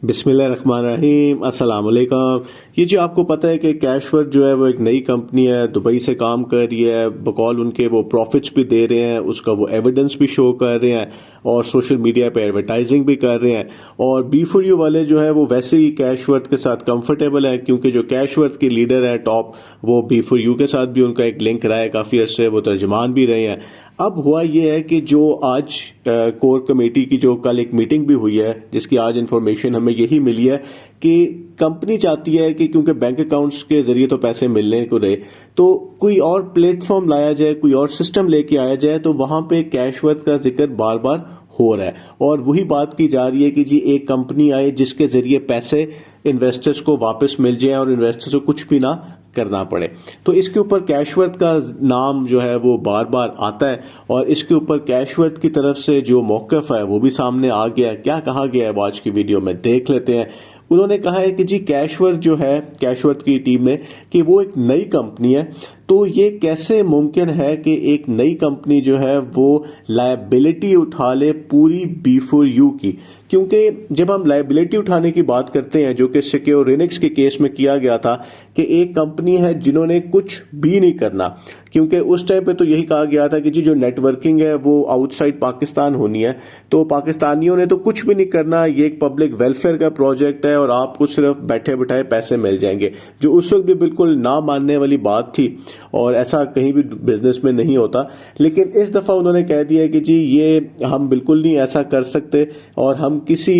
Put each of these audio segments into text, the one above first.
बिस्मिल्लाहिर्रहमानिर्रहीम, अस्सलाम वालेकुम। ये जो आपको पता है कि कैशवर्थ जो है वो एक नई कंपनी है, दुबई से काम कर रही है। बकौल उनके वो प्रॉफिट्स भी दे रहे हैं, उसका वो एविडेंस भी शो कर रहे हैं और सोशल मीडिया पे एडवर्टाइजिंग भी कर रहे हैं। और बी फॉर यू वाले जो है वो वैसे ही कैशवर्थ के साथ कंफर्टेबल है, क्योंकि जो कैशवर्थ के लीडर है टॉप, वो बी फॉर यू के साथ भी उनका एक लिंक रहा है काफ़ी अर्से, वो तर्जमान भी रहे हैं। अब हुआ ये है कि जो आज कोर कमेटी की जो कल एक मीटिंग भी हुई है, जिसकी आज इंफॉर्मेशन हमें यही मिली है कि कंपनी चाहती है कि क्योंकि बैंक अकाउंट्स के जरिए तो पैसे मिलने को रहे, तो कोई और प्लेटफॉर्म लाया जाए, कोई और सिस्टम लेके आया जाए, तो वहां पे कैशवर्थ का जिक्र बार बार हो रहा है। और वही बात की जा रही है कि जी एक कंपनी आए जिसके जरिए पैसे इन्वेस्टर्स को वापस मिल जाए और इन्वेस्टर्स को कुछ भी ना करना पड़े। तो इसके ऊपर कैशवर्थ का नाम जो है वो बार बार आता है और इसके ऊपर कैशवर्थ की तरफ से जो मौक़िफ़ है वो भी सामने आ गया है। क्या कहा गया है वो आज की वीडियो में देख लेते हैं। उन्होंने कहा है कि जी कैशवर्थ जो है, कैशवर्थ की टीम ने, कि वो एक नई कंपनी है, तो ये कैसे मुमकिन है कि एक नई कंपनी जो है वो लायबिलिटी उठा ले पूरी बी फॉर यू की। क्योंकि जब हम लायबिलिटी उठाने की बात करते हैं, जो कि सिक्योरिनिक्स के केस में किया गया था, कि एक कंपनी है जिन्होंने कुछ भी नहीं करना, क्योंकि उस टाइम पे तो यही कहा गया था कि जी जो नेटवर्किंग है वो आउटसाइड पाकिस्तान होनी है, तो पाकिस्तानियों ने तो कुछ भी नहीं करना, ये एक पब्लिक वेलफेयर का प्रोजेक्ट है और आपको सिर्फ बैठे बैठाए पैसे मिल जाएंगे, जो उस वक्त भी बिल्कुल ना मानने वाली बात थी और ऐसा कहीं भी बिजनेस में नहीं होता। लेकिन इस दफ़ा उन्होंने कह दिया कि जी ये हम बिल्कुल नहीं ऐसा कर सकते और हम किसी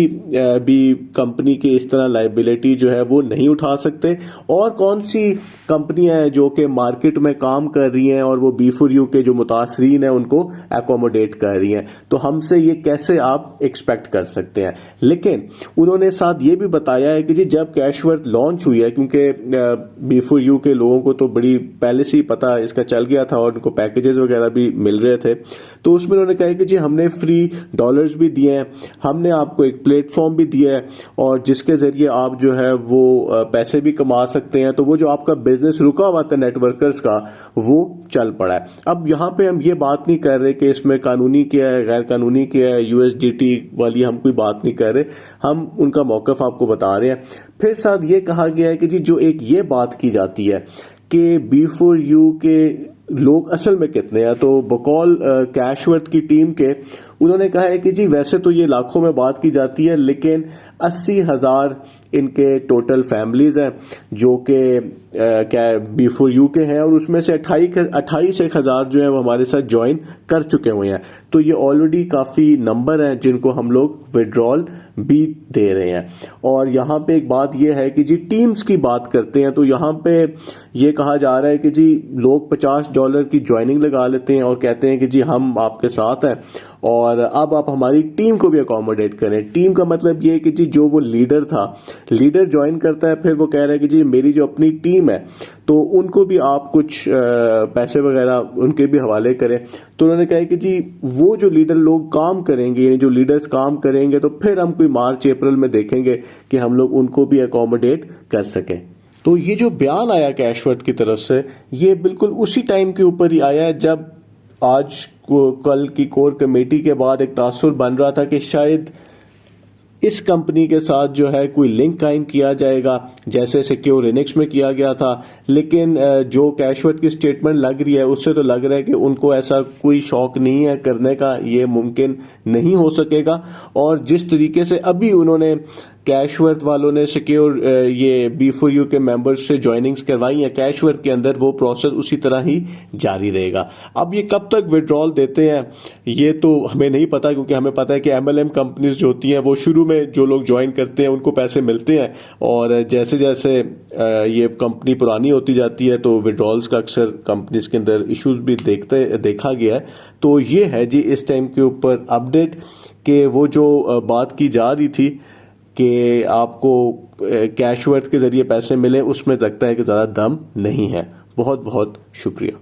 भी कंपनी के इस तरह लायबिलिटी जो है वो नहीं उठा सकते। और कौन सी कंपनियां हैं जो कि मार्केट में काम कर रही हैं और वो बी फॉर यू के जो मुतासरीन हैं उनको एकोमोडेट कर रही हैं, तो हमसे ये कैसे आप एक्सपेक्ट कर सकते हैं। लेकिन उन्होंने साथ ये भी बताया है कि जी जब कैशवर्थ लॉन्च हुई है, क्योंकि बी फॉर यू के लोगों को तो बड़ी पहले से ही पता इसका चल गया था और उनको पैकेजेस वगैरह भी मिल रहे थे, तो उसमें उन्होंने कहा कि जी हमने फ्री डॉलर्स भी दिए हैं, हमने आपको एक प्लेटफॉर्म भी दिया है और जिसके जरिए आप जो है वो पैसे भी कमा सकते हैं। तो वो जो आपका बिजनेस रुका हुआ था नेटवर्कर्स का, वो चल पड़ा है। अब यहाँ पे हम ये बात नहीं कर रहे कि इसमें कानूनी क्या है, गैर कानूनी क्या है, यूएसडीटी वाली हम कोई बात नहीं कर रहे, हम उनका मौक़िफ़ आपको बता रहे हैं। फिर साथ ये कहा गया है कि जी जो एक ये बात की जाती है कि बी फॉर यू के लोग असल में कितने हैं, तो बकौल कैशवर्थ की टीम के उन्होंने कहा है कि जी वैसे तो ये लाखों में बात की जाती है, लेकिन 80,000 इनके टोटल फैमिलीज हैं जो कि क्या बी फॉर यू के हैं और उसमें से 28,000 जो है वो हमारे साथ ज्वाइन कर चुके हुए हैं। तो ये ऑलरेडी काफ़ी नंबर हैं जिनको हम लोग विड्रॉल भी दे रहे हैं। और यहाँ पे एक बात ये है कि जी टीम्स की बात करते हैं, तो यहाँ पे ये कहा जा रहा है कि जी लोग $50 की ज्वाइनिंग लगा लेते हैं और कहते हैं कि जी हम आपके साथ हैं और अब आप हमारी टीम को भी अकोमोडेट करें। टीम का मतलब ये है कि जी जो वो लीडर था, लीडर ज्वाइन करता है, फिर वो कह रहा है कि जी मेरी जो अपनी टीम है तो उनको भी आप कुछ पैसे वगैरह उनके भी हवाले करें। तो उन्होंने कहा कि जी वो जो लीडर लोग काम करेंगे, यानी जो लीडर्स काम करेंगे, तो फिर हम कोई मार्च अप्रैल में देखेंगे कि हम लोग उनको भी अकोमोडेट कर सकें। तो ये जो बयान आया कैशवर्थ की तरफ से, ये बिल्कुल उसी टाइम के ऊपर ही आया है जब आज कल की कोर कमेटी के बाद एक तासुर बन रहा था कि शायद इस कंपनी के साथ जो है कोई लिंक कायम किया जाएगा, जैसे सिक्योरिनिक्स में किया गया था। लेकिन जो कैशवर्थ की स्टेटमेंट लग रही है उससे तो लग रहा है कि उनको ऐसा कोई शौक नहीं है करने का, ये मुमकिन नहीं हो सकेगा। और जिस तरीके से अभी उन्होंने कैशवर्थ वालों ने सिक्योर ये बी फॉर यू के मेंबर्स से ज्वाइनिंग्स करवाई है कैशवर्थ के अंदर, वो प्रोसेस उसी तरह ही जारी रहेगा। अब ये कब तक विड्रॉल देते हैं ये तो हमें नहीं पता, क्योंकि हमें पता है कि एमएलएम कंपनीज जो होती हैं वो शुरू में जो लोग ज्वाइन करते हैं उनको पैसे मिलते हैं और जैसे जैसे ये कंपनी पुरानी होती जाती है तो विड्रॉल्स का अक्सर कंपनीज के अंदर इश्यूज भी देखा गया है। तो ये है जी इस टाइम के ऊपर अपडेट कि वो जो बात की जा रही थी कि आपको कैशवर्थ के ज़रिए पैसे मिले, उसमें लगता है कि ज़्यादा दम नहीं है। बहुत बहुत शुक्रिया।